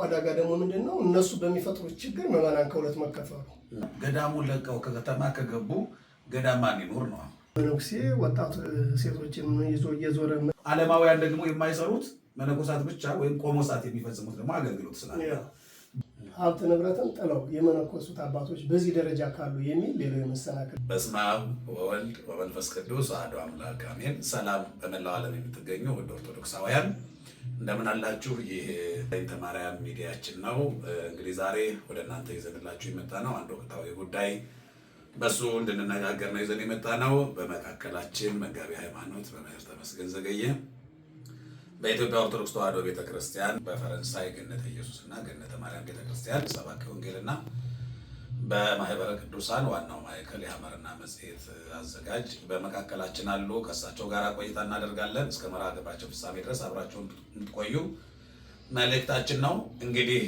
አደጋ ደግሞ ምንድነው እነሱ በሚፈጥሩት ችግር መማናን ከሁለት መከፈሉ ገዳሙን ለቀው ከከተማ ከገቡ ገዳም ማን ይኖር ነው? መነኩሴ ወጣት ሴቶችን ይዞ እየዞረ ዓለማውያን ደግሞ የማይሰሩት መነኮሳት ብቻ ወይም ቆሞሳት የሚፈጽሙት ደግሞ አገልግሎት ስላለ ሀብት ንብረትን ጥለው የመነኮሱት አባቶች በዚህ ደረጃ ካሉ የሚል ሌላው የመሰናክል። በስመ አብ ወወልድ ወመንፈስ ቅዱስ አሐዱ አምላክ አሜን። ሰላም በመላው ዓለም የምትገኙ ውድ ኦርቶዶክሳውያን እንደምን አላችሁ? ይህ ማርያም ሚዲያችን ነው። እንግዲህ ዛሬ ወደ እናንተ ይዘንላችሁ የመጣ ነው አንድ ወቅታዊ ጉዳይ በሱ እንድንነጋገር ነው ይዘን የመጣ ነው። በመካከላችን መጋቢ ሃይማኖት መምህር ተመስገን ዘገየ በኢትዮጵያ ኦርቶዶክስ ተዋሕዶ ቤተክርስቲያን በፈረንሳይ ገነተ ኢየሱስና ገነተ ማርያም ቤተክርስቲያን ሰባኪ ወንጌልና በማህበረ ቅዱሳን ዋናው ማዕከል የሐመርና መጽሔት አዘጋጅ በመካከላችን አሉ። ከእሳቸው ጋር ቆይታ እናደርጋለን። እስከ መርሃ ግብራችን ፍጻሜ ድረስ አብራችሁን እንድትቆዩ መልእክታችን ነው። እንግዲህ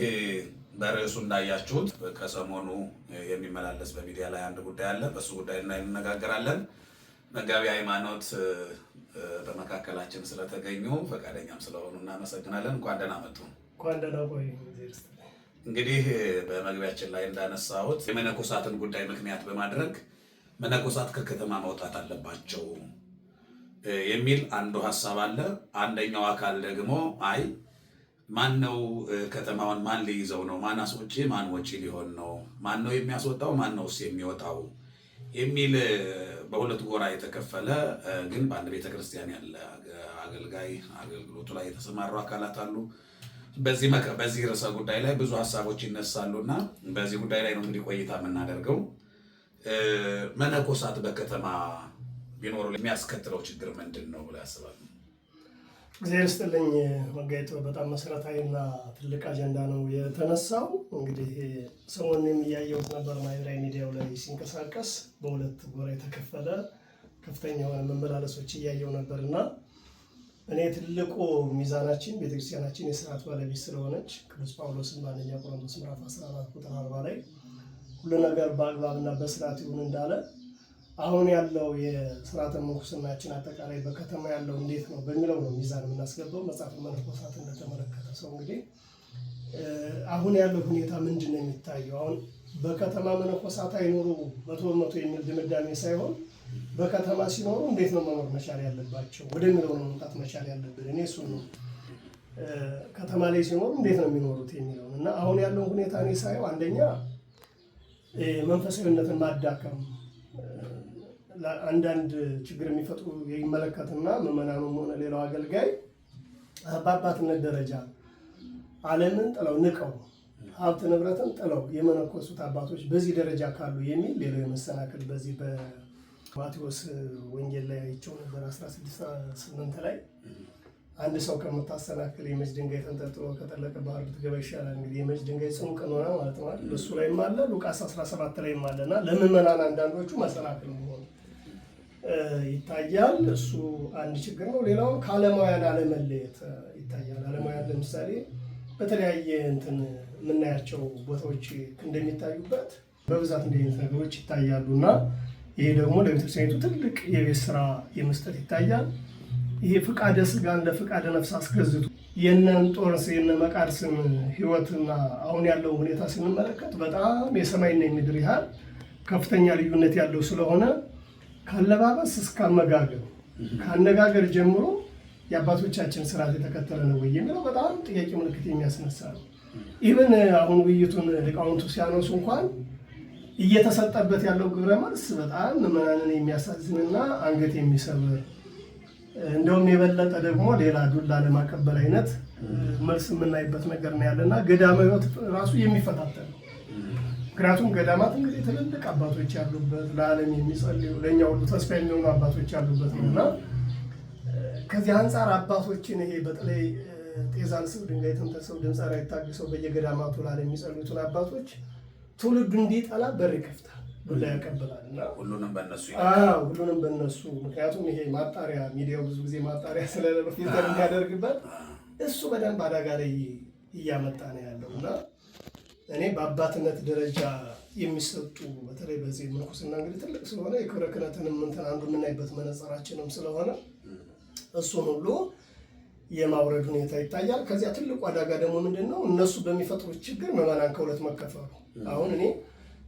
በርዕሱ እንዳያችሁት ከሰሞኑ የሚመላለስ በሚዲያ ላይ አንድ ጉዳይ አለ። በሱ ጉዳይ እንነጋገራለን። መጋቢ ሃይማኖት በመካከላችን ስለተገኙ ፈቃደኛም ስለሆኑ እናመሰግናለን። እንኳን ደህና መጡ። እንኳን ደህና ቆዩ። እንግዲህ በመግቢያችን ላይ እንዳነሳሁት የመነኮሳትን ጉዳይ ምክንያት በማድረግ መነኮሳት ከከተማ መውጣት አለባቸው የሚል አንዱ ሐሳብ አለ። አንደኛው አካል ደግሞ አይ ማን ነው ከተማውን ማን ሊይዘው ነው? ማን አስወጪ ማን ወጪ ሊሆን ነው? ማን ነው የሚያስወጣው? ማን ነውስ የሚወጣው? የሚል በሁለት ጎራ የተከፈለ ግን በአንድ ቤተክርስቲያን ያለ አገልጋይ አገልግሎቱ ላይ የተሰማሩ አካላት አሉ። በዚህ ርዕሰ ጉዳይ ላይ ብዙ ሀሳቦች ይነሳሉና በዚህ ጉዳይ ላይ ነው እንግዲህ ቆይታ የምናደርገው። መነኮሳት በከተማ ቢኖሩ የሚያስከትለው ችግር ምንድን ነው ብለው ያስባሉ? እግዚአብሔር ይስጥልኝ። መጋየት በጣም መሰረታዊና ትልቅ አጀንዳ ነው የተነሳው። እንግዲህ ሰሞኑን እያየሁት ነበር ማህበራዊ ሚዲያው ላይ ሲንቀሳቀስ በሁለት ጎራ የተከፈለ ከፍተኛ የሆነ መመላለሶች እያየው ነበርና እኔ ትልቁ ሚዛናችን ቤተክርስቲያናችን የሥርዓት ባለቤት ስለሆነች ቅዱስ ጳውሎስን በአንደኛ ቆሮንቶስ ምዕራፍ 14 ቁጥር 40 ላይ ሁሉ ነገር በአግባብና በስርዓት ይሁን እንዳለ አሁን ያለው የሥርዓተ ምንኩስናችን አጠቃላይ በከተማ ያለው እንዴት ነው በሚለው ነው ሚዛን የምናስገባው። መጽሐፈ መነኮሳት እንደተመለከተ ሰው እንግዲህ አሁን ያለው ሁኔታ ምንድን ነው የሚታየው? አሁን በከተማ መነኮሳት አይኖሩ 100% የሚል ድምዳሜ ሳይሆን በከተማ ሲኖሩ እንዴት ነው መኖር መቻል ያለባቸው ወደሚለው ነው መምጣት መቻል ያለብን። እኔ እሱን ነው ከተማ ላይ ሲኖሩ እንዴት ነው የሚኖሩት የሚለው እና አሁን ያለው ሁኔታ እኔ ሳየው አንደኛ መንፈሳዊነትን ማዳከም አንዳንድ ችግር የሚፈጥሩ ይመለከትና ምዕመናኑም ሆነ ሌላው አገልጋይ በአባትነት ደረጃ ዓለምን ጥለው ንቀው ሀብት ንብረትን ጥለው የመነኮሱት አባቶች በዚህ ደረጃ ካሉ የሚል ሌላው የመሰናክል በዚህ በማቴዎስ ወንጌል ላይ አይቼው ነበር 16:8 ላይ አንድ ሰው ከምታሰናክል የመጅ ድንጋይ ተንጠልጥሎ ከጠለቀ ባህር ብትገባ ይሻላል። እንግዲህ የመጅ ድንጋይ ጽኑ ቀኖና ማለት ነው። እሱ ላይም አለ ሉቃስ 17 ላይም አለና ለምዕመናን አንዳንዶቹ መሰናክል መሆኑ ይታያል። እሱ አንድ ችግር ነው። ሌላው ከዓለማውያን አለመለየት ይታያል። ዓለማውያን ለምሳሌ በተለያየ እንትን የምናያቸው ቦታዎች እንደሚታዩበት በብዛት እንደዚህ አይነት ነገሮች ይታያሉና ይሄ ደግሞ ለቤተክርስቲያኒቱ ትልቅ የቤት ስራ የመስጠት ይታያል። ይሄ ፍቃደ ስጋን ለፍቃደ ነፍስ አስገዝቱ የእነንጦርስ የነመቃርስን ህይወትና አሁን ያለው ሁኔታ ስንመለከት በጣም የሰማይና የምድር ያህል ከፍተኛ ልዩነት ያለው ስለሆነ ካለባበስ እስከ አመጋገብ ካነጋገር ጀምሮ የአባቶቻችን ስርዓት የተከተለ ነው ወይ የሚለው በጣም ጥያቄ ምልክት የሚያስነሳ ነው። ኢቭን አሁን ውይይቱን ሊቃውንቱ ሲያነሱ እንኳን እየተሰጠበት ያለው ግብረ መልስ በጣም ምዕመናንን የሚያሳዝንና አንገት የሚሰብር እንደውም የበለጠ ደግሞ ሌላ ዱላ ለማቀበል አይነት መልስ የምናይበት ነገር ነው ያለና ገዳማዊ ሕይወት ራሱ የሚፈታተን ነው። ምክንያቱም ገዳማት እንግዲህ ትልልቅ አባቶች ያሉበት ለዓለም የሚጸልዩ ለእኛ ሁሉ ተስፋ የሚሆኑ አባቶች ያሉበት ነውና ከዚህ አንጻር አባቶችን ይሄ በተለይ ጤዛን ስብ ድንጋይ ተንተሰው ድምፃራ ይታግሰው በየገዳማቱ ለዓለም የሚጸልዩትን አባቶች ትውልዱ እንዲጠላ በር ይከፍታል፣ ዱላ ያቀበላልና ሁሉንም በእነሱ ምክንያቱም ይሄ ማጣሪያ ሚዲያው ብዙ ጊዜ ማጣሪያ ስለሌለው ፊልተር እንዲያደርግበት እሱ በደንብ አደጋ ላይ እያመጣ ነው ያለውና እኔ በአባትነት ደረጃ የሚሰጡ በተለይ በዚህ ምንኩስና እንግዲህ ትልቅ ስለሆነ የክብረ ክህነትንም እንትን አንዱ የምናይበት መነጽራችንም ስለሆነ እሱን ሁሉ የማውረድ ሁኔታ ይታያል። ከዚያ ትልቁ አደጋ ደግሞ ምንድነው? እነሱ በሚፈጥሩት ችግር ምዕመናን ከሁለት መከፈሉ። አሁን እኔ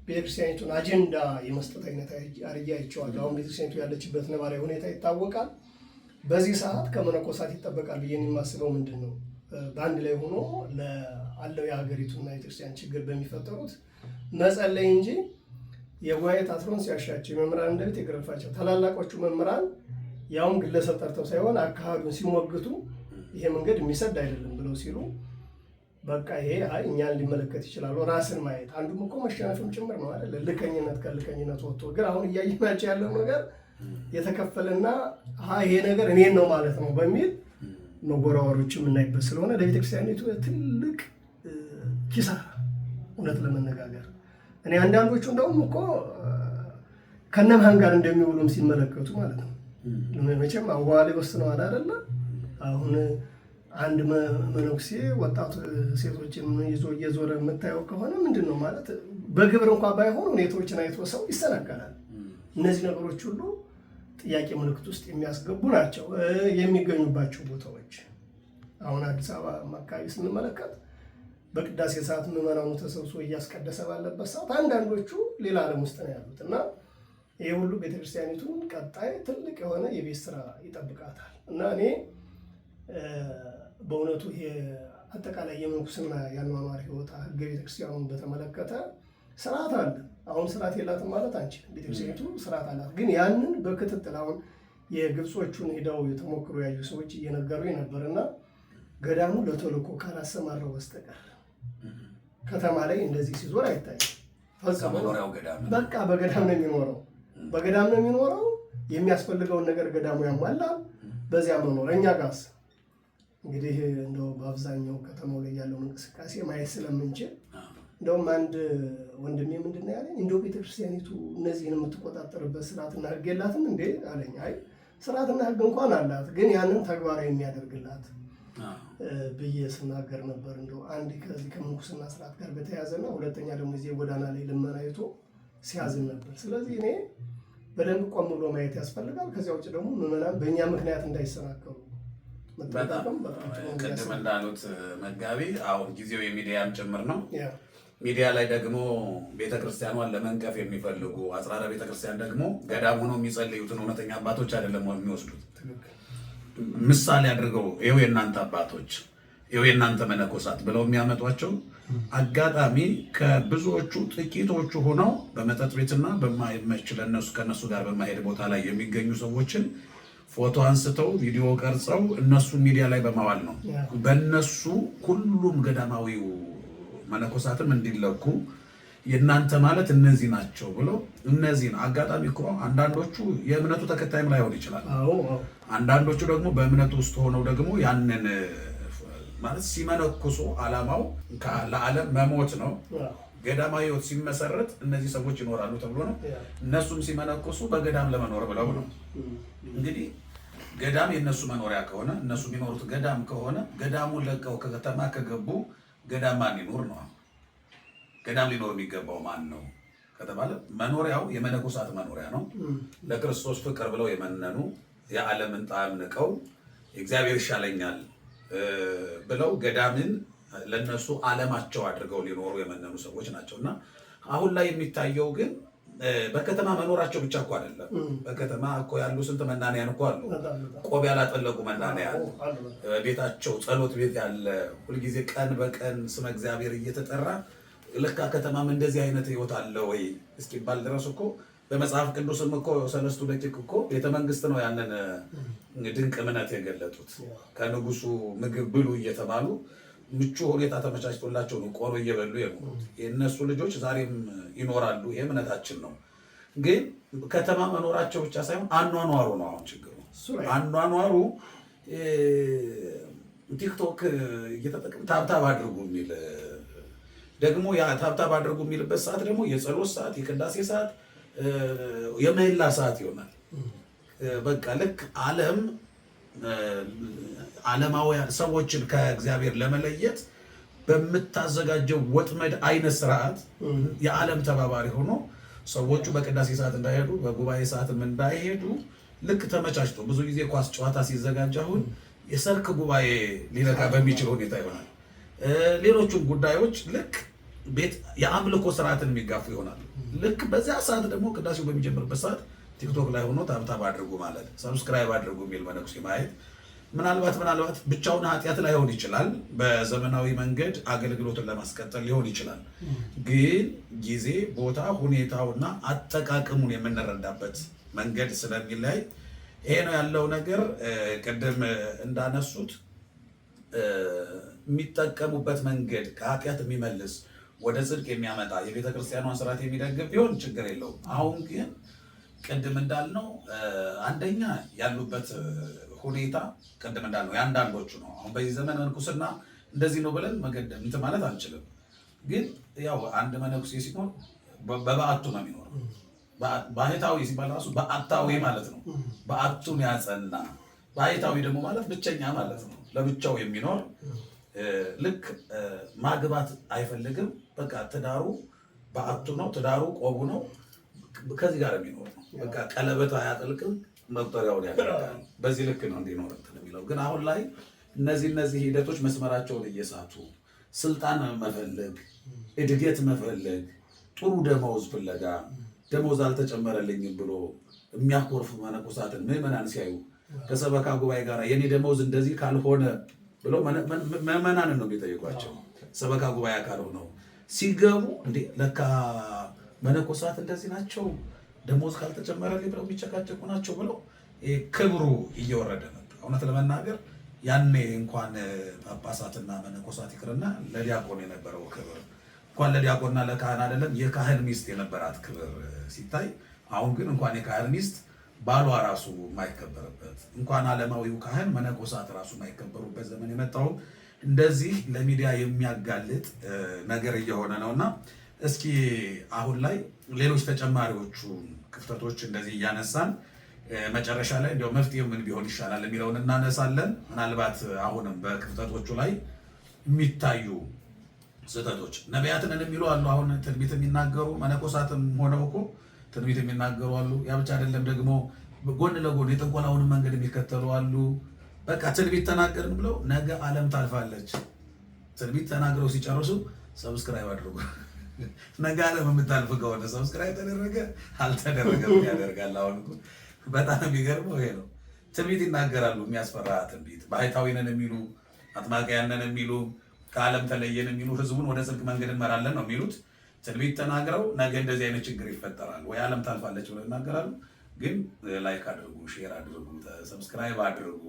ቤተክርስቲያኒቱን አጀንዳ የመስጠት አይነት አርያ አይቼዋለሁ። አሁን ቤተክርስቲያኒቱ ያለችበት ነባራዊ ሁኔታ ይታወቃል። በዚህ ሰዓት ከመነኮሳት ይጠበቃል ብዬ የማስበው ምንድን ነው? በአንድ ላይ ሆኖ ለአለው የሀገሪቱና የቤተክርስቲያን ችግር በሚፈጠሩት መጸለይ እንጂ የጉባኤ ታትሮን ሲያሻቸው የመምህራን እንደቤት የገረፋቸው ታላላቆቹ መምህራን ያውም ግለሰብ ጠርተው ሳይሆን አካሄዱን ሲሞግቱ ይሄ መንገድ የሚሰድ አይደለም ብለው ሲሉ በቃ ይሄ እኛን ሊመለከት ይችላል። ራስን ማየት አንዱም እኮ መሸነፍም ጭምር ነው አይደል? ልከኝነት ከልከኝነት ወጥቶ ግን አሁን እያየናቸው ያለው ነገር የተከፈለና ይሄ ነገር እኔን ነው ማለት ነው በሚል መጎራወሮች የምናይበት ስለሆነ ለቤተክርስቲያኒቱ ትልቅ ኪሳራ እውነት ለመነጋገር እኔ አንዳንዶቹ እንደውም እኮ ከነማን ጋር እንደሚውሉም ሲመለከቱ ማለት ነው። መቼም አዋዋሌ ወስነዋል አይደለ? አሁን አንድ መነኩሴ ወጣት ሴቶችን ይዞ እየዞረ የምታየው ከሆነ ምንድን ነው ማለት በግብር እንኳን ባይሆን ሁኔታዎችን አይቶ ሰው ይሰናከላል። እነዚህ ነገሮች ሁሉ ጥያቄ ምልክት ውስጥ የሚያስገቡ ናቸው። የሚገኙባቸው ቦታዎች አሁን አዲስ አበባ አካባቢ ስንመለከት በቅዳሴ ሰዓት ምዕመናኑ ተሰብስቦ እያስቀደሰ ባለበት ሰዓት አንዳንዶቹ ሌላ ዓለም ውስጥ ነው ያሉት እና ይህ ሁሉ ቤተክርስቲያኒቱን ቀጣይ ትልቅ የሆነ የቤት ስራ ይጠብቃታል እና እኔ በእውነቱ ይሄ አጠቃላይ የምንኩስና የአኗኗር ሕይወት ሕገ ቤተክርስቲያኑን በተመለከተ ስርዓት አለ። አሁን ስርዓት የላትም ማለት አንችልም። ቤተክርስቲያኒቱ ስርዓት አላት። ግን ያንን በክትትል አሁን የግብጾቹን ሄደው የተሞክሮ ያዩ ሰዎች እየነገሩ ነበርና ገዳሙ ለተልእኮ ካላሰማራው በስተቀር ከተማ ላይ እንደዚህ ሲዞር አይታይም። በቃ በገዳም ነው የሚኖረው። በገዳም ነው የሚኖረው። የሚያስፈልገውን ነገር ገዳሙ ያሟላል። በዚያ መኖር እኛ ጋርስ እንግዲህ እንደው በአብዛኛው ከተማው ላይ ያለውን እንቅስቃሴ ማየት ስለምንችል እንደውም አንድ ወንድሜ ምንድን ነው ያለኝ፣ እንደው ቤተክርስቲያኒቱ እነዚህን የምትቆጣጠርበት ስርዓትና ሕግ የላትም እንዴ አለኝ። አይ ስርዓትና ሕግ እንኳን አላት፣ ግን ያንን ተግባራዊ የሚያደርግላት ብዬ ስናገር ነበር። እንደው አንድ ከዚህ ከምንኩስና ስርዓት ጋር በተያያዘና ሁለተኛ ደግሞ ጊዜ ጎዳና ላይ ልመና አይቶ ሲያዝን ነበር። ስለዚህ እኔ በደንብ ቆም ብሎ ማየት ያስፈልጋል። ከዚያ ውጭ ደግሞ ምዕመናን በእኛ ምክንያት እንዳይሰናከሉ ቅድም እንዳሉት መጋቢ አሁን ጊዜው የሚዲያም ጭምር ነው። ሚዲያ ላይ ደግሞ ቤተክርስቲያኗን ለመንቀፍ የሚፈልጉ አጽራረ ቤተክርስቲያን ደግሞ ገዳም ሆነው የሚጸልዩትን እውነተኛ አባቶች አይደለም የሚወስዱት። ምሳሌ አድርገው ይኸው የእናንተ አባቶች ይኸው የእናንተ መነኮሳት ብለው የሚያመጧቸው አጋጣሚ ከብዙዎቹ ጥቂቶቹ ሆነው በመጠጥ ቤትና በማይመች ለነሱ ከነሱ ጋር በማሄድ ቦታ ላይ የሚገኙ ሰዎችን ፎቶ አንስተው ቪዲዮ ቀርጸው እነሱ ሚዲያ ላይ በማዋል ነው። በእነሱ ሁሉም ገዳማዊው መነኮሳትም እንዲለኩ የእናንተ ማለት እነዚህ ናቸው ብለው እነዚህን አጋጣሚ እኮ አንዳንዶቹ የእምነቱ ተከታይም ላይሆን ይችላል። አንዳንዶቹ ደግሞ በእምነቱ ውስጥ ሆነው ደግሞ ያንን ማለት ሲመነኩሱ ዓላማው ለዓለም መሞት ነው። ገዳማዊ ሕይወት ሲመሰረት እነዚህ ሰዎች ይኖራሉ ተብሎ ነው። እነሱም ሲመነኩሱ በገዳም ለመኖር ብለው ነው። እንግዲህ ገዳም የእነሱ መኖሪያ ከሆነ እነሱ የሚኖሩት ገዳም ከሆነ ገዳሙን ለቀው ከከተማ ከገቡ ገዳም ማን ይኖር ነው? ገዳም ሊኖር የሚገባው ማን ነው ከተባለ መኖሪያው የመነኮሳት መኖሪያ ነው። ለክርስቶስ ፍቅር ብለው የመነኑ የዓለምን ጣዕም ንቀው እግዚአብሔር ይሻለኛል ብለው ገዳምን ለነሱ ዓለማቸው አድርገው ሊኖሩ የመነኑ ሰዎች ናቸውና አሁን ላይ የሚታየው ግን በከተማ መኖራቸው ብቻ እኮ አይደለም። በከተማ እኮ ያሉ ስንት መናንያን እኮ አሉ። ቆብ ያላጠለቁ መናንያን ቤታቸው ጸሎት ቤት ያለ ሁልጊዜ ቀን በቀን ስመ እግዚአብሔር እየተጠራ ለካ ከተማም እንደዚህ አይነት ሕይወት አለ ወይ እስኪባል ድረስ እኮ በመጽሐፍ ቅዱስም እኮ ሰለስቱ ደቂቅ እኮ ቤተ መንግስት ነው ያንን ድንቅ እምነት የገለጡት። ከንጉሱ ምግብ ብሉ እየተባሉ ምቹ ሁኔታ ተመቻችቶላቸው ነው ቆሎ እየበሉ የኖሩት። የእነሱ ልጆች ዛሬም ይኖራሉ። ይሄ እምነታችን ነው። ግን ከተማ መኖራቸው ብቻ ሳይሆን አኗኗሩ ነው አሁን ችግሩ። አኗኗሩ ቲክቶክ እየተጠቀም ታብታብ አድርጉ የሚል ደግሞ ያ ታብታብ አድርጉ የሚልበት ሰዓት ደግሞ የጸሎት ሰዓት፣ የቅዳሴ ሰዓት፣ የምህላ ሰዓት ይሆናል። በቃ ልክ ዓለማውያን ሰዎችን ከእግዚአብሔር ለመለየት በምታዘጋጀው ወጥመድ አይነት ስርዓት የዓለም ተባባሪ ሆኖ ሰዎቹ በቅዳሴ ሰዓት እንዳይሄዱ በጉባኤ ሰዓትም እንዳይሄዱ ልክ ተመቻችቶ ብዙ ጊዜ ኳስ ጨዋታ ሲዘጋጅ አሁን የሰርክ ጉባኤ ሊነካ በሚችል ሁኔታ ይሆናል። ሌሎቹም ጉዳዮች ልክ ቤት የአምልኮ ስርዓትን የሚጋፉ ይሆናሉ። ልክ በዚያ ሰዓት ደግሞ ቅዳሴው በሚጀምርበት ሰዓት ቲክቶክ ላይ ሆኖ ታብታብ አድርጉ ማለት ሰብስክራይብ አድርጉ የሚል መነኩሴ ማየት ምናልባት ብቻውን ኃጢአት ላይሆን ይችላል። በዘመናዊ መንገድ አገልግሎትን ለማስቀጠል ሊሆን ይችላል። ግን ጊዜ፣ ቦታ፣ ሁኔታውና አጠቃቀሙን የምንረዳበት መንገድ ስለሚለያይ ይሄ ነው ያለው ነገር። ቅድም እንዳነሱት የሚጠቀሙበት መንገድ ከኃጢአት የሚመልስ ወደ ጽድቅ የሚያመጣ የቤተ ክርስቲያኗን ስርዓት የሚደግፍ ቢሆን ችግር የለውም። አሁን ግን ቅድም እንዳልነው አንደኛ ያሉበት ሁኔታ ቅድም እንዳልነው የአንዳንዶቹ ነው። አሁን በዚህ ዘመን መንኩስና እንደዚህ ነው ብለን መገደም እንትን ማለት አንችልም። ግን ያው አንድ መነኩሴ ሲሆን በበዓቱ ነው የሚኖረው። ባህታዊ ሲባል ራሱ በዓታዊ ማለት ነው። በዓቱን ያጸና ባህታዊ ደግሞ ማለት ብቸኛ ማለት ነው። ለብቻው የሚኖር ልክ ማግባት አይፈልግም። በቃ ትዳሩ በዓቱ ነው፣ ትዳሩ ቆቡ ነው። ከዚህ ጋር የሚኖር ነው። በቃ ቀለበት አያጠልቅም፣ መቁጠሪያውን ያደርጋል። በዚህ ልክ ነው እንዲኖር የሚለው። ግን አሁን ላይ እነዚህ ሂደቶች መስመራቸውን እየሳቱ ስልጣን መፈለግ፣ እድገት መፈለግ፣ ጥሩ ደመወዝ ፍለጋ ደመወዝ አልተጨመረልኝም ብሎ የሚያኮርፉ መነኮሳትን ምዕመናን ሲያዩ ከሰበካ ጉባኤ ጋር የኔ ደመወዝ እንደዚህ ካልሆነ ብሎ ምዕመናንን ነው የሚጠይቋቸው። ሰበካ ጉባኤ አካል ሆነው ሲገቡ እንዴ ለካ መነኮሳት እንደዚህ ናቸው ደሞዝ ካልተጨመረልኝ ብለው የሚጨቃጨቁ ናቸው ብለው ክብሩ እየወረደ ነበር። እውነት ለመናገር ያኔ እንኳን ጳጳሳትና መነኮሳት ይቅርና ለዲያቆን የነበረው ክብር እንኳን ለዲያቆንና ለካህን አይደለም የካህን ሚስት የነበራት ክብር ሲታይ፣ አሁን ግን እንኳን የካህን ሚስት ባሏ ራሱ የማይከበርበት እንኳን ዓለማዊው ካህን መነኮሳት ራሱ የማይከበሩበት ዘመን የመጣው እንደዚህ ለሚዲያ የሚያጋልጥ ነገር እየሆነ ነውና እስኪ አሁን ላይ ሌሎች ተጨማሪዎቹ ክፍተቶች እንደዚህ እያነሳን መጨረሻ ላይ እንዲያው መፍትሄው ምን ቢሆን ይሻላል የሚለውን እናነሳለን። ምናልባት አሁንም በክፍተቶቹ ላይ የሚታዩ ስህተቶች ነቢያትን የሚሉ አሉ። አሁን ትንቢት የሚናገሩ መነኮሳትም ሆነው እኮ ትንቢት የሚናገሩ አሉ። ያ ብቻ አይደለም ደግሞ ጎን ለጎን የጥንቆላውን መንገድ የሚከተሉ አሉ። በቃ ትንቢት ተናገርን ብለው ነገ ዓለም ታልፋለች። ትንቢት ተናግረው ሲጨርሱ ሰብስክራይብ አድርጉ። ነገ ዓለም የምታልፍ ከሆነ ሰብስክራይብ ተደረገ አልተደረገም ያደርጋል። አሁን በጣም የሚገርመው ይሄ ነው። ትንቢት ይናገራሉ፣ የሚያስፈራ ትንቢት። ባህታዊ ነን የሚሉ አጥማቂያን ነን የሚሉ ከዓለም ተለየን የሚሉ ህዝቡን ወደ ጽድቅ መንገድ እንመራለን ነው የሚሉት። ትንቢት ተናግረው ነገ እንደዚህ አይነት ችግር ይፈጠራል ወይ ዓለም ታልፋለች ብለው ይናገራሉ። ግን ላይክ አድርጉ፣ ሼር አድርጉ፣ ሰብስክራይብ አድርጉ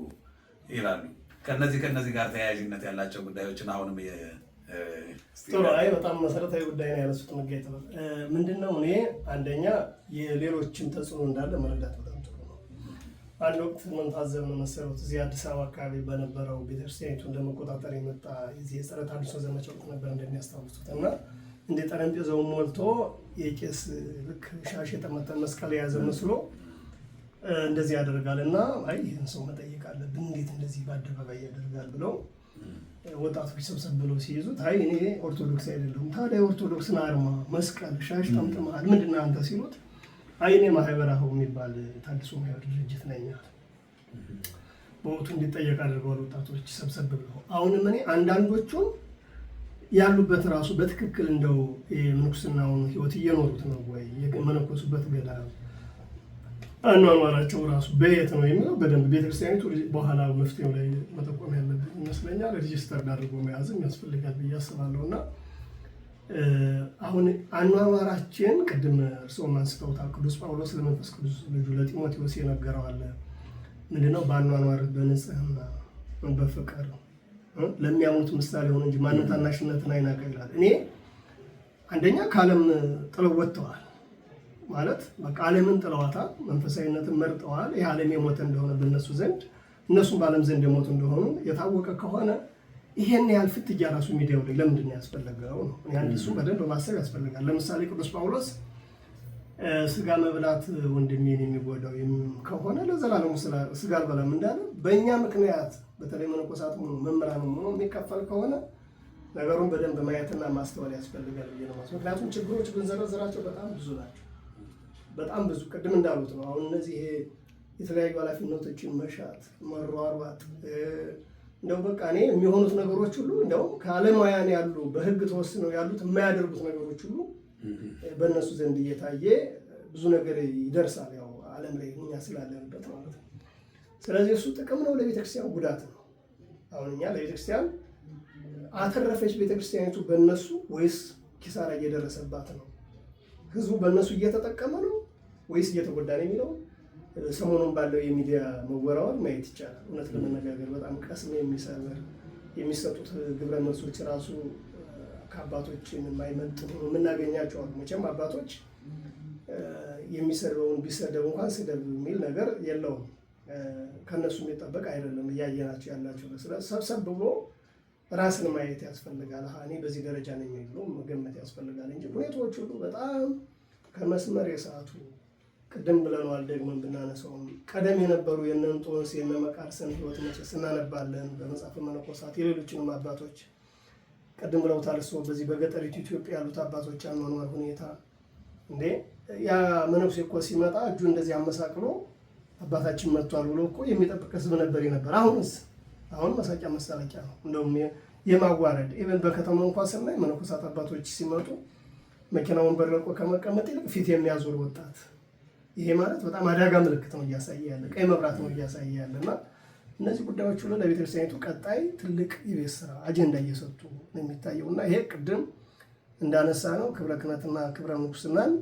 ይላሉ። ከነዚህ ጋር ተያያዥነት ያላቸው ጉዳዮችን አሁንም ጥሩ። አይ በጣም መሰረታዊ ጉዳይ ነው ያነሱት። መጋየት ምንድነው? እኔ አንደኛ የሌሎችን ተጽዕኖ እንዳለ መረዳት በጣም ጥሩ ነው። አንድ ወቅት ምን ታዘብን መሰረት እዚህ አዲስ አበባ አካባቢ በነበረው ቤተክርስቲያኒቱን ለመቆጣጠር የመጣ የዚህ የጸረ ተሐድሶ ዘመቻ ወቅት ነበር እንደሚያስታውሱት እና እንደ ጠረጴዛውን ሞልቶ የቄስ ልክ ሻሽ የጠመጠመ መስቀል የያዘ መስሎ እንደዚህ ያደርጋል እና አይ ይህን ሰው መጠየቅ አለብን፣ እንዴት እንደዚህ በአደባባይ ያደርጋል ብለው ወጣቶች ሰብሰብ ብለው ሲይዙት አይ እኔ ኦርቶዶክስ አይደለሁም፣ ታዲያ ኦርቶዶክስን አርማ መስቀል ሻሽ ጠምጥመሃል ምንድን ነው አንተ ሲሉት አይ እኔ ማህበረ አኀው የሚባል ተሐድሶ ማህበር ድርጅት ነኝ አለ። በወቅቱ እንዲጠየቅ አድርገዋል ወጣቶች ሰብሰብ ብለው። አሁንም እኔ አንዳንዶቹን ያሉበት ራሱ በትክክል እንደው የምንኩስናውን ህይወት እየኖሩት ነው ወይ የመነኮሱበት ገዳም አኗኗራቸው ራሱ በየት ነው የሚለው በደንብ ቤተክርስቲያኒቱ በኋላ መፍትሄው ላይ መጠቆም ያለብን ይመስለኛል። ሬጂስተር አድርጎ መያዝም ያስፈልጋል ብዬ አስባለሁ። እና አሁን አኗኗራችን ቅድም እርስዎም አንስተውታል። ቅዱስ ጳውሎስ ለመንፈስ ቅዱስ ልጁ ለጢሞቴዎስ የነገረው አለ። ምንድነው? በአኗኗር በንጽህና በፍቅር ለሚያሙት ምሳሌ ሆነ እንጂ ማንም ታናሽነትን አይናቀ ይላል። እኔ አንደኛ ከዓለም ጥለው ወጥተዋል ማለት በቃ ዓለምን ጥለዋታል፣ መንፈሳዊነትን መርጠዋል። ይህ ዓለም የሞተ እንደሆነ በእነሱ ዘንድ እነሱም በዓለም ዘንድ የሞቱ እንደሆኑ የታወቀ ከሆነ ይሄን ያህል ፍትጊያ ራሱ ሚዲያው ላይ ለምንድን ነው ያስፈለገው ነው። አንድ እሱ በደንብ ማሰብ ያስፈልጋል። ለምሳሌ ቅዱስ ጳውሎስ ስጋ መብላት ወንድሜን የሚጎዳው ከሆነ ለዘላለሙ ስጋ አልበላም እንዳለ በእኛ ምክንያት በተለይ መነኮሳት መምህራን ሆኖ የሚከፈል ከሆነ ነገሩን በደንብ ማየትና ማስተዋል ያስፈልጋል ብዬ ነው። ምክንያቱም ችግሮች ብንዘረዝራቸው በጣም ብዙ ናቸው። በጣም ብዙ ቅድም እንዳሉት ነው። አሁን እነዚህ የተለያዩ ኃላፊነቶችን መሻት፣ መሯሯጥ እንደው በቃ እኔ የሚሆኑት ነገሮች ሁሉ እንደው ከዓለማውያን ያሉ በህግ ተወስነው ያሉት የማያደርጉት ነገሮች ሁሉ በእነሱ ዘንድ እየታየ ብዙ ነገር ይደርሳል። ያው ዓለም ላይ እኛ ስላለንበት ማለት ነው። ስለዚህ እሱ ጥቅም ነው፣ ለቤተክርስቲያን ጉዳት ነው። አሁን እኛ ለቤተክርስቲያን አተረፈች ቤተክርስቲያኒቱ በእነሱ ወይስ ኪሳራ እየደረሰባት ነው? ህዝቡ በእነሱ እየተጠቀመ ነው ወይስ እየተጎዳ ነው የሚለው ሰሞኑን ባለው የሚዲያ መወራወር ማየት ይቻላል። እውነት ለመነጋገር በጣም ቀስም የሚሰብር የሚሰጡት ግብረ መልሶች ራሱ ከአባቶችን የማይመጥኑ የምናገኛቸው አሉ። መቼም አባቶች የሚሰደውን ቢሰደብ እንኳን ስደብ የሚል ነገር የለውም። ከነሱ የሚጠበቅ አይደለም። እያየናቸው ያላቸው ሰብሰብ ብሎ ራስን ማየት ያስፈልጋል። እኔ በዚህ ደረጃ ነኝ ብሎ መገመት ያስፈልጋል እንጂ ሁኔታዎች ሁሉ በጣም ከመስመር የሰዓቱ ቅድም ብለነዋል። ደግመን ብናነሳውም ቀደም የነበሩ የእነ እንጦንስ የእነ መቃርስን ህይወት መቼስ እናነባለን በመጽሐፈ መነኮሳት የሌሎችንም አባቶች ቅድም ብለውታል። እሱ በዚህ በገጠሪቱ ኢትዮጵያ ያሉት አባቶች አኗኗር ሁኔታ እንዴ ያ መነኩሴ እኮ ሲመጣ እጁ እንደዚህ አመሳቅሎ አባታችን መጥቷል ብሎ እኮ የሚጠብቅ ህዝብ ነበር የነበር። አሁን መሳቂያ መሳለቂያ ነው። እንደውም የማዋረድ ኢቨን በከተማ እንኳን ስናይ መነኮሳት አባቶች ሲመጡ መኪናውን በረቆ ከመቀመጥ ይልቅ ፊት የሚያዞር ወጣት፣ ይሄ ማለት በጣም አደጋ ምልክት ነው እያሳየ ያለ፣ ቀይ መብራት ነው እያሳየ ያለ እና እነዚህ ጉዳዮች ሁሉ ለቤተክርስቲያኒቱ ቀጣይ ትልቅ የቤት ስራ አጀንዳ እየሰጡ ነው የሚታየው እና ይሄ ቅድም እንዳነሳ ነው ክብረ ክህነትና ክብረ ምንኩስናን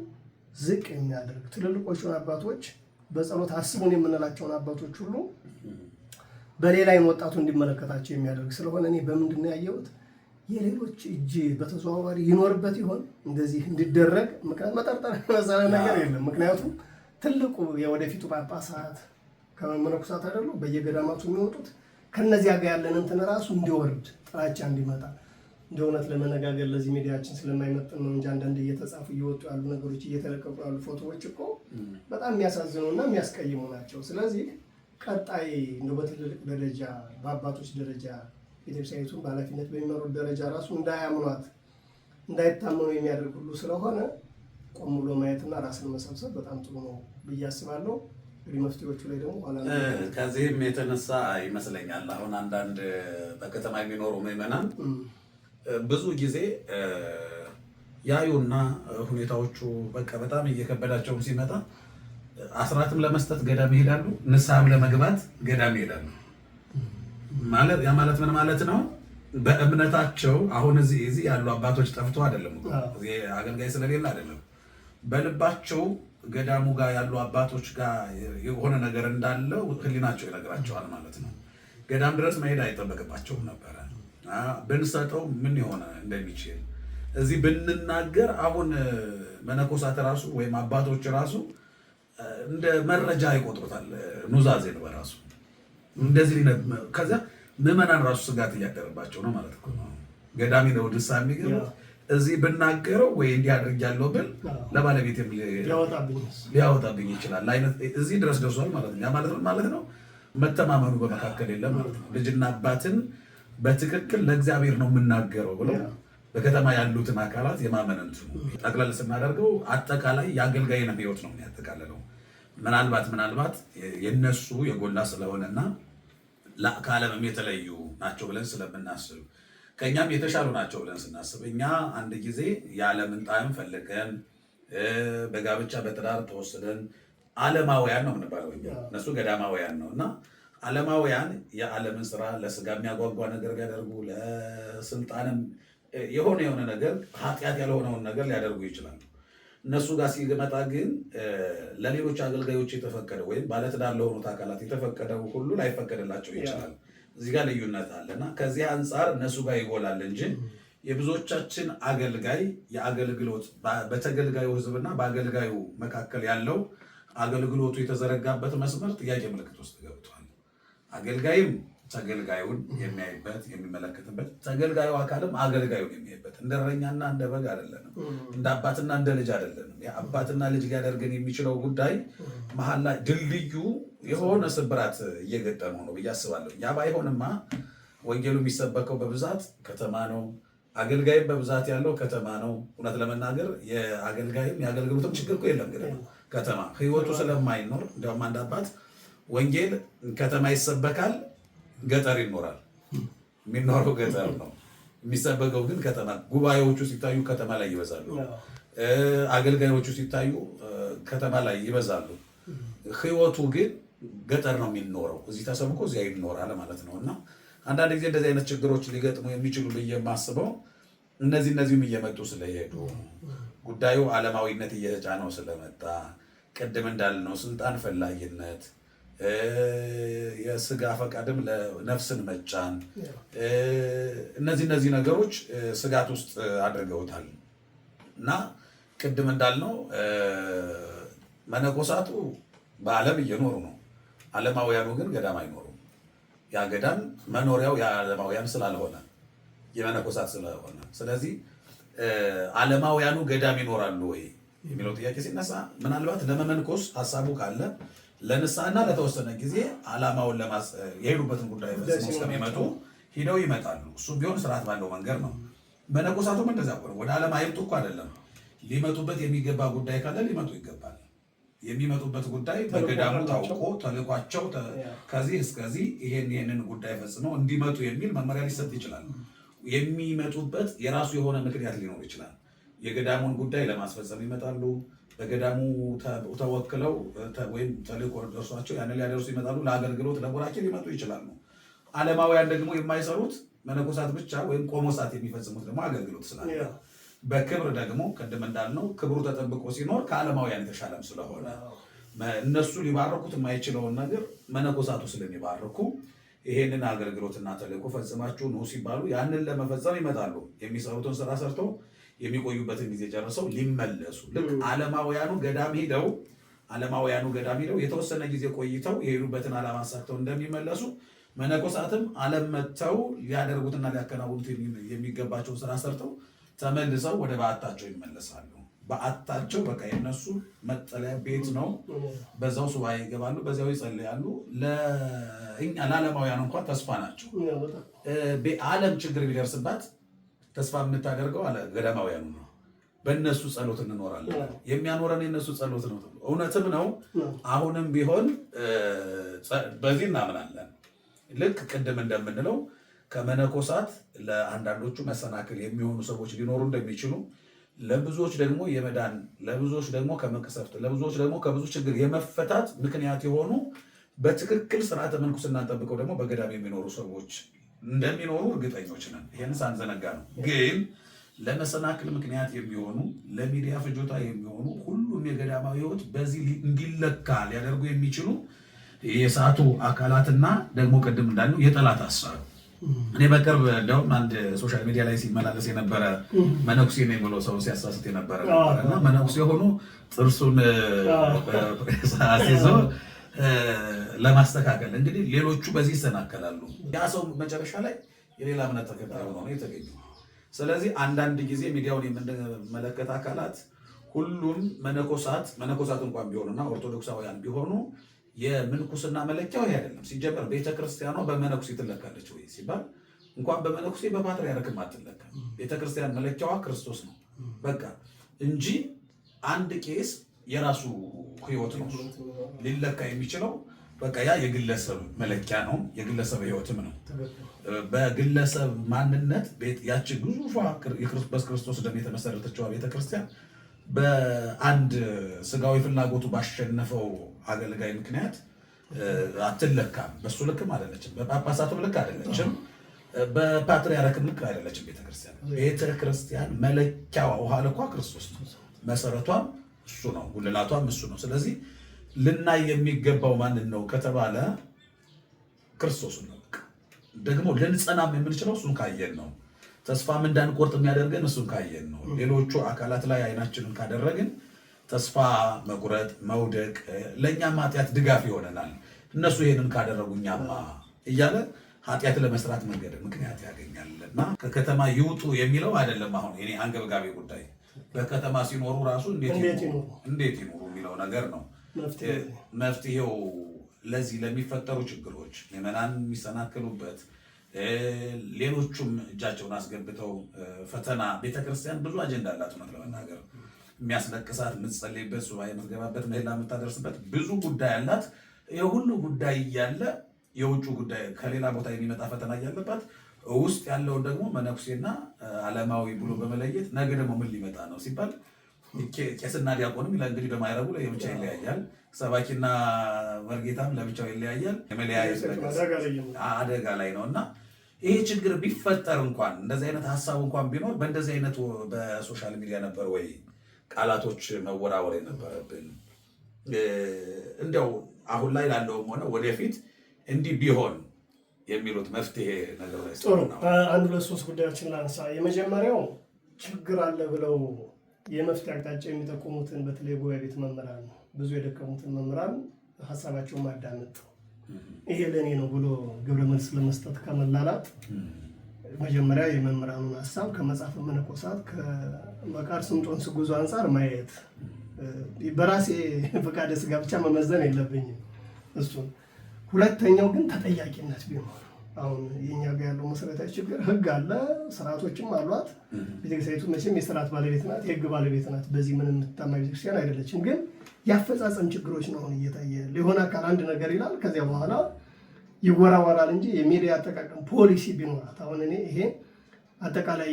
ዝቅ የሚያደርግ ትልልቆቹን አባቶች በጸሎት አስቡን የምንላቸውን አባቶች ሁሉ በሌላ አይን ወጣቱ እንዲመለከታቸው የሚያደርግ ስለሆነ እኔ በምንድን ነው ያየሁት የሌሎች እጅ በተዘዋዋሪ ይኖርበት ይሆን እንደዚህ እንዲደረግ መጠርጠር መሰለ ነገር የለም። ምክንያቱም ትልቁ የወደፊቱ ጳጳሳት ከመነኮሳት አይደሉ በየገዳማቱ የሚወጡት ከነዚያ ጋር ያለን እንትን ራሱ እንዲወርድ ጥላቻ እንዲመጣ እንደ እውነት ለመነጋገር ለዚህ ሚዲያችን ስለማይመጥን ነው እንጂ አንዳንድ እየተጻፉ እየወጡ ያሉ ነገሮች እየተለቀቁ ያሉ ፎቶዎች እኮ በጣም የሚያሳዝኑና የሚያስቀይሙ ናቸው። ስለዚህ ቀጣይ እንደው በትልልቅ ደረጃ በአባቶች ደረጃ ቤተክርስቲያኒቱን በኃላፊነት በሚመሩት ደረጃ ራሱ እንዳያምኗት እንዳይታመኑ የሚያደርግ ሁሉ ስለሆነ ቆም ብሎ ማየትና ራስን መሰብሰብ በጣም ጥሩ ነው ብዬ አስባለሁ። እንግዲህ መፍትሄዎቹ ላይ ደግሞ ኋላ ከዚህም የተነሳ ይመስለኛል አሁን አንዳንድ በከተማ የሚኖሩ ምዕመናን ብዙ ጊዜ ያዩና ሁኔታዎቹ በቃ በጣም እየከበዳቸውም ሲመጣ አስራትም ለመስጠት ገዳም ይሄዳሉ፣ ንስሐም ለመግባት ገዳም ይሄዳሉ። ማለት ያ ማለት ምን ማለት ነው? በእምነታቸው አሁን እዚህ ያሉ አባቶች ጠፍቶ አይደለም እኮ እዚህ አገልጋይ ስለሌለ አይደለም። በልባቸው ገዳሙ ጋር ያሉ አባቶች ጋር የሆነ ነገር እንዳለው ህሊናቸው ይነግራቸዋል ማለት ነው። ገዳም ድረስ መሄድ አይጠበቅባቸውም ነበረ። ብንሰጠው ምን የሆነ እንደሚችል እዚህ ብንናገር አሁን መነኮሳት ራሱ ወይም አባቶች ራሱ እንደ መረጃ ይቆጥሩታል። ኑዛዜ ነው በራሱ እንደዚህ ከዚያ ምዕመናን ራሱ ስጋት እያደረባቸው ነው ማለት ነው። ገዳሚ ነው ድሳ የሚገቡ እዚህ ብናገረው ወይ እንዲህ አድርጊያለሁ ብል ለባለቤት ሊያወጣብኝ ይችላል አይነት እዚህ ድረስ ደርሷል ማለት ነው። ያ ማለት ነው መተማመኑ በመካከል የለም ማለት ነው። ልጅና አባትን በትክክል ለእግዚአብሔር ነው የምናገረው ብሎ በከተማ ያሉትን አካላት የማመን ጠቅለል ስናደርገው አጠቃላይ የአገልጋይን ሕይወት ነው የሚያጠቃልለው። ምናልባት የነሱ የጎላ ስለሆነና ከዓለምም የተለዩ ናቸው ብለን ስለምናስብ ከእኛም የተሻሉ ናቸው ብለን ስናስብ እኛ አንድ ጊዜ የዓለምን ጣዕም ፈልገን በጋብቻ በትዳር ተወስደን ዓለማውያን ነው የምንባለው እኛ፣ እነሱ ገዳማውያን ነው እና ዓለማውያን የዓለምን ስራ ለስጋ የሚያጓጓ ነገር ሊያደርጉ ለስልጣንም የሆነ ነገር ኃጢአት ያልሆነውን ነገር ሊያደርጉ ይችላሉ። እነሱ ጋር ሲመጣ ግን ለሌሎች አገልጋዮች የተፈቀደ ወይም ባለትዳር ለሆኑት አካላት የተፈቀደው ሁሉ ላይፈቀድላቸው ይችላል። እዚህ ጋር ልዩነት አለና ከዚህ አንጻር እነሱ ጋር ይጎላል እንጂ የብዙዎቻችን አገልጋይ የአገልግሎት በተገልጋዩ ሕዝብና በአገልጋዩ መካከል ያለው አገልግሎቱ የተዘረጋበት መስመር ጥያቄ ምልክት ውስጥ ገብቷል። አገልጋይም ተገልጋዩን የሚያይበት የሚመለከትበት፣ ተገልጋዩ አካልም አገልጋዩን የሚያይበት እንደ እረኛና እንደ በግ አይደለንም፣ እንደ አባትና እንደ ልጅ አይደለንም። የአባትና ልጅ ሊያደርገን የሚችለው ጉዳይ መሀል ላይ ድልድዩ የሆነ ስብራት እየገጠመው ነው ብዬ አስባለሁ። ያ ባይሆንማ ወንጌሉ የሚሰበከው በብዛት ከተማ ነው፣ አገልጋይም በብዛት ያለው ከተማ ነው። እውነት ለመናገር የአገልጋይም የአገልግሎትም ችግር እኮ የለም። ግን ከተማ ህይወቱ ስለማይኖር እንዲያውም አንድ አባት ወንጌል ከተማ ይሰበካል፣ ገጠር ይኖራል። የሚኖረው ገጠር ነው፣ የሚሰበከው ግን ከተማ። ጉባኤዎቹ ሲታዩ ከተማ ላይ ይበዛሉ። አገልጋዮቹ ሲታዩ ከተማ ላይ ይበዛሉ። ህይወቱ ግን ገጠር ነው የሚኖረው። እዚህ ተሰብኮ እዚያ ይኖራል ማለት ነው። እና አንዳንድ ጊዜ እንደዚህ አይነት ችግሮች ሊገጥሙ የሚችሉ ብዬ የማስበው እነዚህም እየመጡ ስለሄዱ ጉዳዩ ዓለማዊነት እየተጫነው ስለመጣ ቅድም እንዳልነው ስልጣን ፈላጊነት፣ የስጋ ፈቃድም ለነፍስን መጫን፣ እነዚህ ነገሮች ስጋት ውስጥ አድርገውታል። እና ቅድም እንዳልነው መነኮሳቱ በዓለም እየኖሩ ነው። ዓለማውያኑ ግን ገዳም አይኖሩም። ያ ገዳም መኖሪያው የዓለማውያን ስላልሆነ የመነኮሳት ስለሆነ፣ ስለዚህ ዓለማውያኑ ገዳም ይኖራሉ ወይ የሚለው ጥያቄ ሲነሳ ምናልባት ለመመንኮስ ሀሳቡ ካለ ለንስሐና ለተወሰነ ጊዜ ዓላማውን የሄዱበትን ጉዳይ ፈጽመው እስከሚመጡ ሂደው ይመጣሉ። እሱም ቢሆን ስርዓት ባለው መንገድ ነው። መነኮሳቱም እንደዛ ነው። ወደ ዓለም አይምጡ እኮ አይደለም። ሊመጡበት የሚገባ ጉዳይ ካለ ሊመጡ ይገባል። የሚመጡበት ጉዳይ በገዳሙ ታውቆ ተልኳቸው ከዚህ እስከዚህ ይሄንን ጉዳይ ፈጽመው እንዲመጡ የሚል መመሪያ ሊሰጥ ይችላል። የሚመጡበት የራሱ የሆነ ምክንያት ሊኖር ይችላል። የገዳሙን ጉዳይ ለማስፈጸም ይመጣሉ። በገዳሙ ተወክለው ወይም ተልእኮ ደርሷቸው ያንን ሊያደርሱ ይመጣሉ። ለአገልግሎት ለቡራኬ ሊመጡ ይችላሉ። ዓለማውያን ደግሞ የማይሰሩት መነኮሳት ብቻ ወይም ቆሞሳት የሚፈጽሙት ደግሞ አገልግሎት ስላለ በክብር ደግሞ ቅድም እንዳልነው ክብሩ ተጠብቆ ሲኖር ከዓለማውያን የተሻለም ስለሆነ እነሱ ሊባርኩት የማይችለውን ነገር መነኮሳቱ ስለሚባርኩ ይሄንን አገልግሎትና ተልእኮ ፈጽማችሁ ነው ሲባሉ ያንን ለመፈጸም ይመጣሉ። የሚሰሩትን ስራ ሰርተው የሚቆዩበትን ጊዜ ጨርሰው ሊመለሱ ልክ ዓለማውያኑ ገዳም ሄደው የተወሰነ ጊዜ ቆይተው የሄዱበትን ዓላማ አሳክተው እንደሚመለሱ መነኮሳትም ዓለም መጥተው ሊያደርጉትና ሊያከናውኑት የሚገባቸውን ስራ ሰርተው ተመልሰው ወደ በዓታቸው ይመለሳሉ። በዓታቸው በቃ የነሱ መጠለያ ቤት ነው። በዛው ሱባኤ ይገባሉ፣ በዚያው ይጸልያሉ። ለዓለማውያን እንኳን ተስፋ ናቸው። ዓለም ችግር ቢደርስባት ተስፋ የምታደርገው ገዳማውያኑ ነው። በእነሱ ጸሎት እንኖራለን። የሚያኖረን የእነሱ ጸሎት ነው። እውነትም ነው። አሁንም ቢሆን በዚህ እናምናለን። ልክ ቅድም እንደምንለው ከመነኮሳት ለአንዳንዶቹ መሰናክል የሚሆኑ ሰዎች ሊኖሩ እንደሚችሉ፣ ለብዙዎች ደግሞ የመዳን፣ ለብዙዎች ደግሞ ከመቅሰፍት፣ ለብዙዎች ደግሞ ከብዙ ችግር የመፈታት ምክንያት የሆኑ በትክክል ስርዓተ ምንኩስናን ጠብቀው ደግሞ በገዳም የሚኖሩ ሰዎች እንደሚኖሩ እርግጠኞች ነን። ይህን ሳንዘነጋ ነው። ግን ለመሰናክል ምክንያት የሚሆኑ ለሚዲያ ፍጆታ የሚሆኑ ሁሉም የገዳማዊ ሕይወት በዚህ እንዲለካ ሊያደርጉ የሚችሉ የሰዓቱ አካላትና ደግሞ ቅድም እንዳልነው የጠላት ሀሳብ። እኔ በቅርብ እንዲያውም አንድ ሶሻል ሚዲያ ላይ ሲመላለስ የነበረ መነኩሴ ነኝ ብሎ ሰው ሲያሳስት የነበረ እና መነኩሴ ሆኖ ጥርሱን አስይዞ ለማስተካከል እንግዲህ ሌሎቹ በዚህ ይሰናከላሉ። ያ ሰው መጨረሻ ላይ የሌላ እምነት ተከታይ ሆኖ ነው የተገኘው። ስለዚህ አንዳንድ ጊዜ ሚዲያውን የምንመለከት አካላት ሁሉም መነኮሳት እንኳን ቢሆኑና ኦርቶዶክሳውያን ቢሆኑ የምንኩስና መለኪያው ይሄ አይደለም። ሲጀመር ቤተክርስቲያኗ በመነኩሴ ትለካለች ወይ ሲባል እንኳን በመነኩሴ በፓትርያርክም አትለካም። ቤተክርስቲያን መለኪያዋ ክርስቶስ ነው በቃ እንጂ አንድ ቄስ የራሱ ሕይወት ነው ሊለካ የሚችለው። በቃ ያ የግለሰብ መለኪያ ነው፣ የግለሰብ ሕይወትም ነው። በግለሰብ ማንነት ያቺ ግዙፏ በክርስቶስ ደም የተመሰረተችዋ ቤተክርስቲያን በአንድ ስጋዊ ፍላጎቱ ባሸነፈው አገልጋይ ምክንያት አትለካም። በሱ ልክም አይደለችም፣ በጳጳሳቱም ልክ አይደለችም፣ በፓትርያርክም ልክ አይደለችም። ቤተክርስቲያን መለኪያዋ ውሃ ልኳ ክርስቶስ ነው። መሰረቷም እሱ ነው፣ ጉልላቷም እሱ ነው። ስለዚህ ልናይ የሚገባው ማንን ነው ከተባለ ክርስቶስን ነው። ደግሞ ልንጸናም የምንችለው እሱን ካየን ነው። ተስፋም እንዳንቆርጥ የሚያደርገን እሱን ካየን ነው። ሌሎቹ አካላት ላይ አይናችንን ካደረግን ተስፋ መቁረጥ፣ መውደቅ ለእኛም ኃጢአት ድጋፍ ይሆነናል። እነሱ ይሄንን ካደረጉ እኛማ እያለ ኃጢአት ለመስራት መንገድ ምክንያት ያገኛል። እና ከከተማ ይውጡ የሚለው አይደለም አሁን የኔ አንገብጋቢ ጉዳይ። በከተማ ሲኖሩ ራሱ እንዴት ይኖሩ የሚለው ነገር ነው መፍትሄው። ለዚህ ለሚፈጠሩ ችግሮች ምዕመናን የሚሰናክሉበት፣ ሌሎቹም እጃቸውን አስገብተው ፈተና ቤተክርስቲያን ብዙ አጀንዳ አላት። እውነት ለመናገር የሚያስለቅሳት፣ የምትጸልይበት፣ ሱባኤ የምትገባበት፣ ምህላ የምታደርስበት ብዙ ጉዳይ አላት። የሁሉ ጉዳይ እያለ የውጭ ጉዳይ ከሌላ ቦታ የሚመጣ ፈተና እያለባት ውስጥ ያለውን ደግሞ መነኩሴና ዓለማዊ ብሎ በመለየት ነገ ደግሞ ምን ሊመጣ ነው ሲባል ቄስና ዲያቆንም እንግዲህ በማይረጉ ለብቻ ይለያያል። ሰባኪና መርጌታም ለብቻው ይለያያል። የመለያየት አደጋ ላይ ነው እና ይሄ ችግር ቢፈጠር እንኳን እንደዚህ አይነት ሀሳብ እንኳን ቢኖር በእንደዚህ አይነት በሶሻል ሚዲያ ነበር ወይ ቃላቶች መወራወር የነበረብን? እንዲያው አሁን ላይ ላለውም ሆነ ወደፊት እንዲህ ቢሆን የሚሉት መፍትሄ ነገር ላይ ጥሩ አንድ ሁለት ሶስት ጉዳዮችን ላንሳ። የመጀመሪያው ችግር አለ ብለው የመፍትሄ አቅጣጫ የሚጠቁሙትን በተለይ ጉባኤ ቤት መምህራን ብዙ የደከሙትን መምህራን ሀሳባቸውን ማዳመጥ፣ ይሄ ለእኔ ነው ብሎ ግብረ መልስ ለመስጠት ከመላላት መጀመሪያ የመምህራኑን ሀሳብ ከመጽሐፈ መነኮሳት ከመቃርስ እንጦንስ ጉዞ አንጻር ማየት፣ በራሴ ፈቃደ ስጋ ብቻ መመዘን የለብኝም እሱን። ሁለተኛው ግን ተጠያቂነት ቢኖር አሁን የኛ ጋር ያለው መሰረታዊ ችግር ህግ አለ፣ ስርዓቶችም አሏት። ቤተክርስቲያኒቱ መቼም የስርዓት ባለቤት ናት፣ የህግ ባለቤት ናት። በዚህ ምንም የምትታማ ቤተክርስቲያን አይደለችም። ግን ያፈጻጸም ችግሮች ነው አሁን እየታየ የሆነ አካል አንድ ነገር ይላል፣ ከዚያ በኋላ ይወራወራል እንጂ የሚዲያ አጠቃቀም ፖሊሲ ቢኖራት። አሁን እኔ ይሄ አጠቃላይ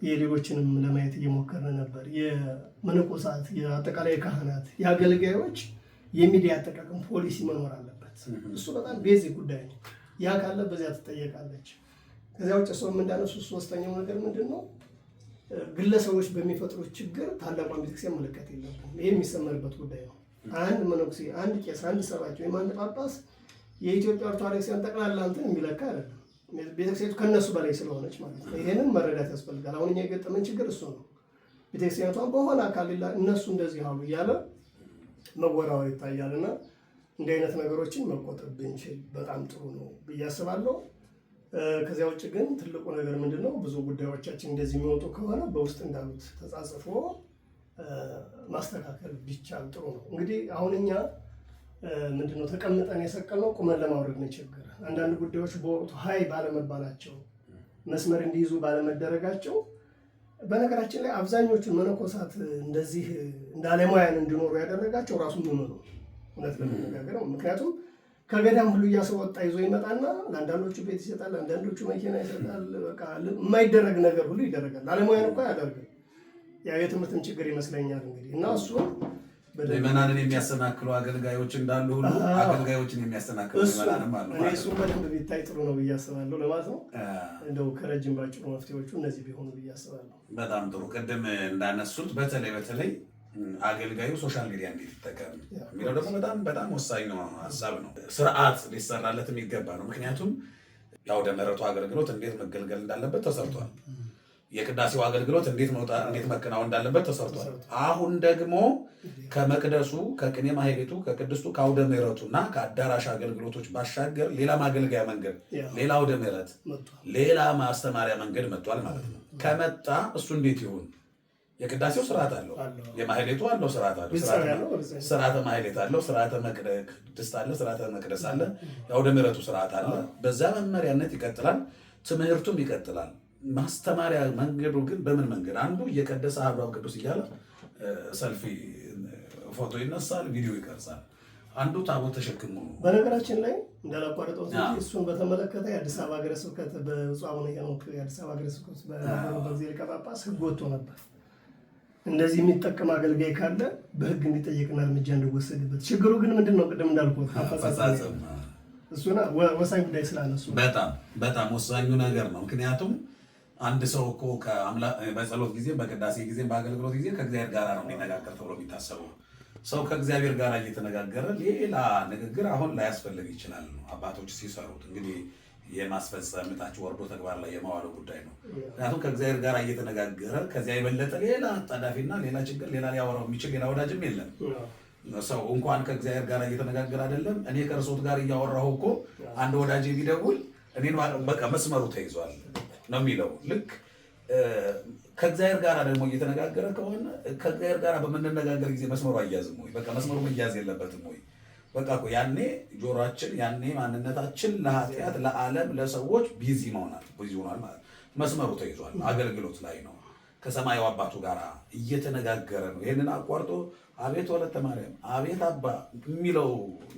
የሌሎችንም ለማየት እየሞከርን ነበር። የመነኮሳት የአጠቃላይ ካህናት የአገልጋዮች የሚዲያ አጠቃቀም ፖሊሲ መኖር አለበት። እሱ በጣም ቤዚክ ጉዳይ ነው። ያ ካለ በዚያ ትጠየቃለች። ከዚያ ውጭ ሰው እንዳነሱ ሶስተኛው ነገር ምንድን ነው? ግለሰቦች በሚፈጥሩት ችግር ታላቋን ቤተክርስቲያን መለከት የለብንም። ይህ የሚሰመርበት ጉዳይ ነው። አንድ መነኩሴ፣ አንድ ቄስ፣ አንድ ሰባኪ ወይም አንድ ጳጳስ የኢትዮጵያ ኦርቶዶክስ ጠቅላላ እንትን የሚለካ አይደለም። ቤተክርስቲያኒቱ ከነሱ በላይ ስለሆነች ማለት ነው። ይሄንን መረዳት ያስፈልጋል። አሁን እኛ የገጠመን ችግር እሱ ነው። ቤተክርስቲያኒቷን በሆነ አካል እነሱ እንደዚህ አሉ እያለ መወራወር ይታያልና እንዲህ አይነት ነገሮችን መቆጠብ ብንችል በጣም ጥሩ ነው ብዬ አስባለሁ። ከዚያ ውጭ ግን ትልቁ ነገር ምንድን ነው? ብዙ ጉዳዮቻችን እንደዚህ የሚወጡ ከሆነ በውስጥ እንዳሉት ተጻጽፎ ማስተካከል ቢቻል ጥሩ ነው። እንግዲህ አሁን እኛ ምንድነው ተቀምጠን የሰቀልነው ቁመን ለማውረድ ነው ችግር። አንዳንድ ጉዳዮች በወቅቱ ሀይ ባለመባላቸው መስመር እንዲይዙ ባለመደረጋቸው፣ በነገራችን ላይ አብዛኞቹን መነኮሳት እንደዚህ እንደ አለማውያን እንዲኖሩ ያደረጋቸው ራሱ ምኑ እውነት ለመነጋገር። ምክንያቱም ከገዳም ሁሉ እያስወጣ ይዞ ይመጣና ለአንዳንዶቹ ቤት ይሰጣል፣ ለአንዳንዶቹ መኪና ይሰጣል። በቃ የማይደረግ ነገር ሁሉ ይደረጋል። አለማውያን እኮ ያደርጋል። ያው የትምህርትም ችግር ይመስለኛል እንግዲህ እና እሱ ምዕመናንን የሚያሰናክሉ አገልጋዮች እንዳሉ ሁሉ አገልጋዮችን የሚያሰናክሉ ምዕመናንም አሉ። እኔ እሱም በደንብ ቢታይ ጥሩ ነው ብዬ አስባለሁ ለማለት ነው። እንደው ከረጅም ባጭሩ መፍትሄዎቹ እነዚህ ቢሆኑ ብዬ አስባለሁ። በጣም ጥሩ። ቅድም እንዳነሱት በተለይ አገልጋዩ ሶሻል ሚዲያ እንዴት ይጠቀም የሚለው ደግሞ በጣም ወሳኝ ነው ሀሳብ ነው። ስርዓት ሊሰራለት የሚገባ ነው። ምክንያቱም የአውደ ምሕረቱ አገልግሎት እንዴት መገልገል እንዳለበት ተሰርቷል። የቅዳሴው አገልግሎት እንዴት መከናወን እንዳለበት ተሰርቷል። አሁን ደግሞ ከመቅደሱ ከቅኔ ማህሌቱ ከቅድስቱ ከአውደ ምሕረቱና ከአዳራሽ አገልግሎቶች ባሻገር ሌላ ማገልገያ መንገድ፣ ሌላ አውደ ምሕረት፣ ሌላ ማስተማሪያ መንገድ መጥቷል ማለት ነው። ከመጣ እሱ እንዴት ይሁን? የቅዳሴው ስርዓት አለው፣ የማህሌቱ አለው ስርዓት አለው፣ ስርዓተ ማህሌት አለው፣ ስርዓተ ቅድስት አለ፣ ስርዓተ መቅደስ አለ፣ የአውደ ምሕረቱ ስርዓት አለ። በዛ መመሪያነት ይቀጥላል፣ ትምህርቱም ይቀጥላል። ማስተማሪያ መንገዱ ግን በምን መንገድ? አንዱ እየቀደሰ አሐዱ አብ ቅዱስ እያለ ሰልፊ ፎቶ ይነሳል፣ ቪዲዮ ይቀርጻል። አንዱ ታቦት ተሸክሞ በነገራችን ላይ እንዳላቋረጠው እሱን በተመለከተ የአዲስ አበባ ሀገረ ስብከት በብፁዕ አቡነ ሄኖክ የአዲስ አበባ ሀገረ ስብከት በጊዜ ሊቀ ጳጳስ ሕግ ወጥቶ ነበር። እንደዚህ የሚጠቀም አገልጋይ ካለ በሕግ እንዲጠየቅና እርምጃ እንዲወሰድበት። ችግሩ ግን ምንድን ነው? ቅድም እንዳልኩት አፈጻጸም እሱና ወሳኝ ጉዳይ ስላነሱ በጣም ወሳኙ ነገር ነው። ምክንያቱም አንድ ሰው እኮ በጸሎት ጊዜ በቅዳሴ ጊዜ በአገልግሎት ጊዜ ከእግዚአብሔር ጋር ነው የሚነጋገር ተብሎ የሚታሰበው። ሰው ከእግዚአብሔር ጋር እየተነጋገረ ሌላ ንግግር አሁን ላያስፈልግ ይችላል። አባቶች ሲሰሩት እንግዲህ የማስፈጸም ታች ወርዶ ተግባር ላይ የማዋለው ጉዳይ ነው። ምክንያቱም ከእግዚአብሔር ጋር እየተነጋገረ ከዚያ የበለጠ ሌላ አጣዳፊና ሌላ ችግር ሌላ ሊያወራው የሚችል ሌላ ወዳጅም የለም። ሰው እንኳን ከእግዚአብሔር ጋር እየተነጋገረ አይደለም፣ እኔ ከእርሶት ጋር እያወራሁ እኮ አንድ ወዳጅ ቢደውል እኔን በቃ መስመሩ ተይዟል ነው የሚለው። ልክ ከእግዚአብሔር ጋር ደግሞ እየተነጋገረ ከሆነ ከእግዚአብሔር ጋር በምንነጋገር ጊዜ መስመሩ አያዝም ወይ? በቃ መስመሩ መያዝ የለበትም ወይ? በቃ እኮ ያኔ ጆሮአችን ያኔ ማንነታችን ለኃጢአት ለዓለም ለሰዎች ቢዚ ሆኗል ማለት መስመሩ ተይዟል። አገልግሎት ላይ ነው። ከሰማዩ አባቱ ጋር እየተነጋገረ ነው። ይህንን አቋርጦ አቤት ወለተ ማርያም አቤት አባ የሚለው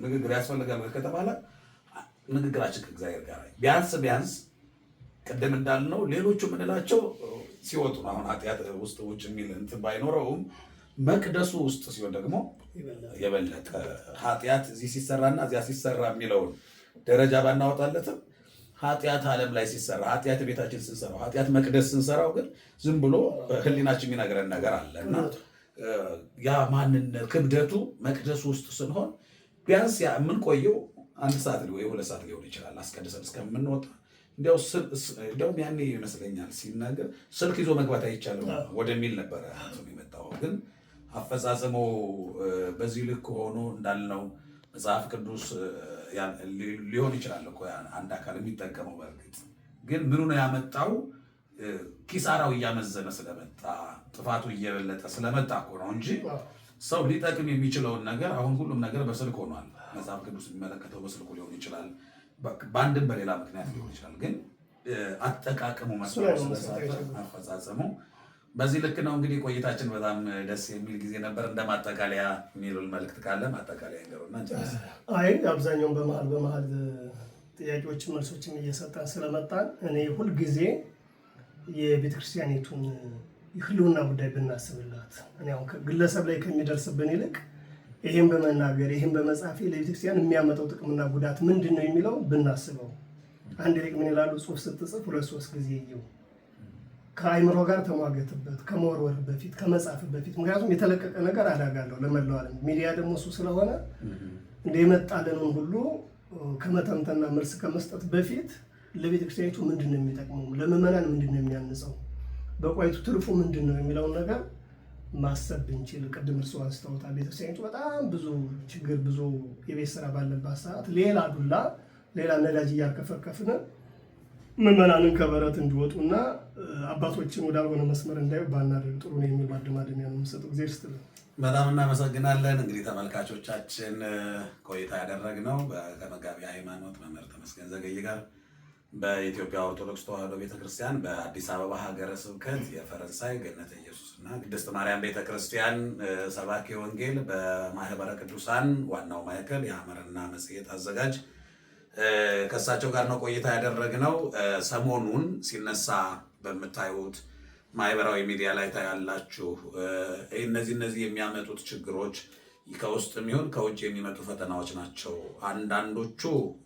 ንግግር ያስፈልጋል ከተባለ ንግግራችን ከእግዚአብሔር ጋር ቢያንስ ቅድም እንዳልነው ሌሎቹ የምንላቸው ሲወጡ ነው። አሁን ኃጢአት ውስጥ ውጭ የሚል እንትን ባይኖረውም መቅደሱ ውስጥ ሲሆን ደግሞ የበለጠ ኃጢአት እዚህ ሲሰራና እዚያ ሲሰራ የሚለውን ደረጃ ባናወጣለትም ኃጢአት ዓለም ላይ ሲሰራ ኃጢአት ቤታችን ስንሰራው ኃጢአት መቅደስ ስንሰራው ግን ዝም ብሎ ህሊናችን የሚነግረን ነገር አለ እና ያ ማንነት ክብደቱ መቅደሱ ውስጥ ስንሆን ቢያንስ ያ የምንቆየው 1 ሰዓት ወይ 2 ሰዓት ሊሆን ይችላል አስቀድሰን እስከምንወጣ። እንዲያውም ያኔ ይመስለኛል ሲናገር ስልክ ይዞ መግባት አይቻልም ወደሚል ነበረ የመጣው። ግን አፈጻጸሙ በዚህ ልክ ሆኖ እንዳልነው መጽሐፍ ቅዱስ ሊሆን ይችላል እኮ አንድ አካል የሚጠቀመው። በእርግጥ ግን ምኑ ነው ያመጣው? ኪሳራው እያመዘነ ስለመጣ ጥፋቱ እየበለጠ ስለመጣ እኮ ነው እንጂ ሰው ሊጠቅም የሚችለውን ነገር አሁን ሁሉም ነገር በስልክ ሆኗል። መጽሐፍ ቅዱስ የሚመለከተው በስልኩ ሊሆን ይችላል፣ በአንድም በሌላ ምክንያት ሊሆን ይችላል። ግን አጠቃቀሙ አፈጻጸሙ በዚህ ልክ ነው። እንግዲህ ቆይታችን በጣም ደስ የሚል ጊዜ ነበር። እንደ ማጠቃለያ የሚሉን መልዕክት ካለ ማጠቃለያ ይገሩና እንጨርስ። አይ አብዛኛውን በመሀል ጥያቄዎችን መልሶችን እየሰጠን ስለመጣን እኔ ሁልጊዜ የቤተክርስቲያኒቱን የህልውና ጉዳይ ብናስብላት፣ እኔ አሁን ግለሰብ ላይ ከሚደርስብን ይልቅ ይህም በመናገር ይህም በመጻፍ ለቤተክርስቲያን የሚያመጣው ጥቅምና ጉዳት ምንድን ነው የሚለው ብናስበው። አንድ ሊቅ ምን ይላሉ? ጽሑፍ ስትጽፍ 2-3 ጊዜ ይየው፣ ከአይምሮ ጋር ተሟገትበት፣ ከመወርወር በፊት ከመጻፍ በፊት። ምክንያቱም የተለቀቀ ነገር አዳጋለሁ ለመላው ዓለም። ሚዲያ ደግሞ እሱ ስለሆነ እንደ የመጣልንን ሁሉ ከመተንተና መልስ ከመስጠት በፊት ለቤተክርስቲያኒቱ ምንድን ነው የሚጠቅመው፣ ለምዕመናን ምንድን ነው የሚያንጸው፣ በቆይቱ ትርፉ ምንድን ነው የሚለውን ነገር ማሰብ ብንችል። ቅድም እርስዎ አንስተውታል። ቤተክርስቲያኒቱ በጣም ብዙ ችግር ብዙ የቤት ስራ ባለባት ሰዓት ሌላ ዱላ ሌላ ነዳጅ እያርከፈከፍን ምዕመናንን ከበረት እንዲወጡና አባቶችን ወዳልሆነ መስመር እንዳዩ ባናደርግ ጥሩ ነው የሚል ማደማደሚያ ነው የምሰጠው። ጊዜ ስትል በጣም እናመሰግናለን። እንግዲህ ተመልካቾቻችን ቆይታ ያደረግነው ከመጋቢ ሃይማኖት መምህር ተመስገን ዘገየ ጋር በኢትዮጵያ ኦርቶዶክስ ተዋሕዶ ቤተክርስቲያን በአዲስ አበባ ሀገረ ስብከት የፈረንሳይ ገነተ ኢየሱስ እና ቅድስት ማርያም ቤተክርስቲያን ሰባኪ ወንጌል በማህበረ ቅዱሳን ዋናው ማዕከል የሐመርና መጽሔት አዘጋጅ ከእሳቸው ጋር ነው ቆይታ ያደረግነው። ሰሞኑን ሲነሳ በምታዩት ማህበራዊ ሚዲያ ላይ ታያላችሁ። እነዚህ የሚያመጡት ችግሮች ከውስጥ የሚሆን ከውጭ የሚመጡ ፈተናዎች ናቸው። አንዳንዶቹ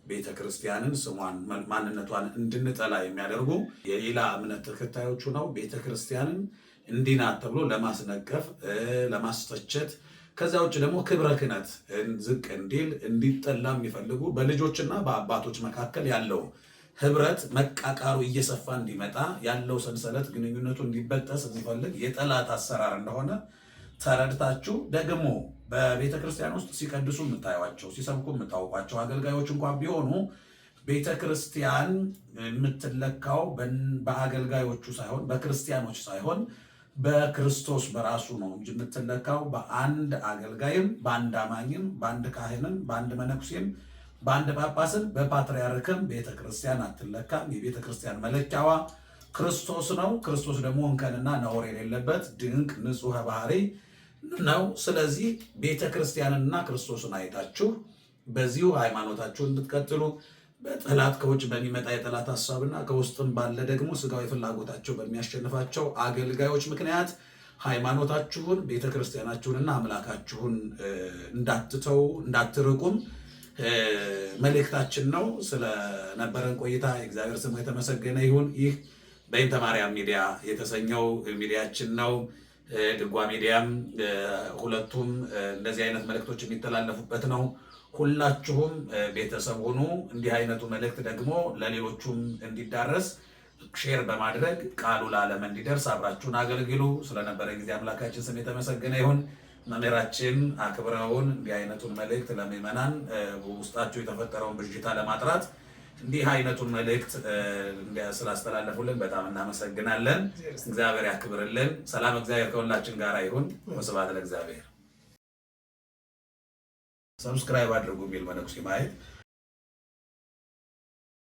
ቤተክርስቲያንን ስሟን ማንነቷን እንድንጠላ የሚያደርጉ የሌላ እምነት ተከታዮቹ ነው ቤተክርስቲያንን እንዲህ ናት ተብሎ ለማስነቀፍ ለማስተቸት፣ ከዛ ውጭ ደግሞ ክብረ ክህነት ዝቅ እንዲል እንዲጠላ የሚፈልጉ በልጆችና በአባቶች መካከል ያለው ህብረት መቃቃሩ እየሰፋ እንዲመጣ ያለው ሰንሰለት ግንኙነቱ እንዲበጠስ የሚፈልግ የጠላት አሰራር እንደሆነ ተረድታችሁ ደግሞ በቤተ ክርስቲያን ውስጥ ሲቀድሱ የምታዩዋቸው ሲሰብኩ የምታውቋቸው አገልጋዮች እንኳን ቢሆኑ ቤተ ክርስቲያን የምትለካው በአገልጋዮቹ ሳይሆን በክርስቲያኖች ሳይሆን በክርስቶስ በራሱ ነው እንጂ የምትለካው በአንድ አገልጋይም በአንድ አማኝም በአንድ ካህንም በአንድ መነኩሴም በአንድ ጳጳስም በፓትርያርክም ቤተ ክርስቲያን አትለካም። የቤተ ክርስቲያን መለኪያዋ ክርስቶስ ነው። ክርስቶስ ደግሞ እንከንና ነውር የሌለበት ድንቅ ንጹሕ ባህሪ ነው። ስለዚህ ቤተ ክርስቲያንና ክርስቶስን አይታችሁ በዚሁ ሃይማኖታችሁን እንድትቀጥሉ በጠላት ከውጭ በሚመጣ የጠላት ሀሳብና ከውስጥም ባለ ደግሞ ስጋዊ ፍላጎታቸው በሚያሸንፋቸው አገልጋዮች ምክንያት ሃይማኖታችሁን ቤተ ክርስቲያናችሁንና አምላካችሁን እንዳትተው እንዳትርቁም መልእክታችን ነው። ስለነበረን ቆይታ የእግዚአብሔር ስሙ የተመሰገነ ይሁን። ይህ በይንተ ማርያም ሚዲያ የተሰኘው ሚዲያችን ነው። ድጓ ሚዲያም ሁለቱም እንደዚህ አይነት መልእክቶች የሚተላለፉበት ነው። ሁላችሁም ቤተሰብ ሁኑ። እንዲህ አይነቱ መልእክት ደግሞ ለሌሎቹም እንዲዳረስ ሼር በማድረግ ቃሉ ለዓለም እንዲደርስ አብራችሁን አገልግሉ። ስለነበረ ጊዜ አምላካችን ስም የተመሰገነ ይሁን። መምህራችን አክብረውን እንዲህ አይነቱን መልእክት ለምዕመናን ውስጣችሁ የተፈጠረውን ብዥታ ለማጥራት እንዲህ አይነቱን መልእክት ስላስተላለፉልን በጣም እናመሰግናለን። እግዚአብሔር ያክብርልን። ሰላም እግዚአብሔር ከሁላችን ጋር ይሁን። ወስብሐት ለእግዚአብሔር። ሰብስክራይብ አድርጉ የሚል መነኩሴ ማየት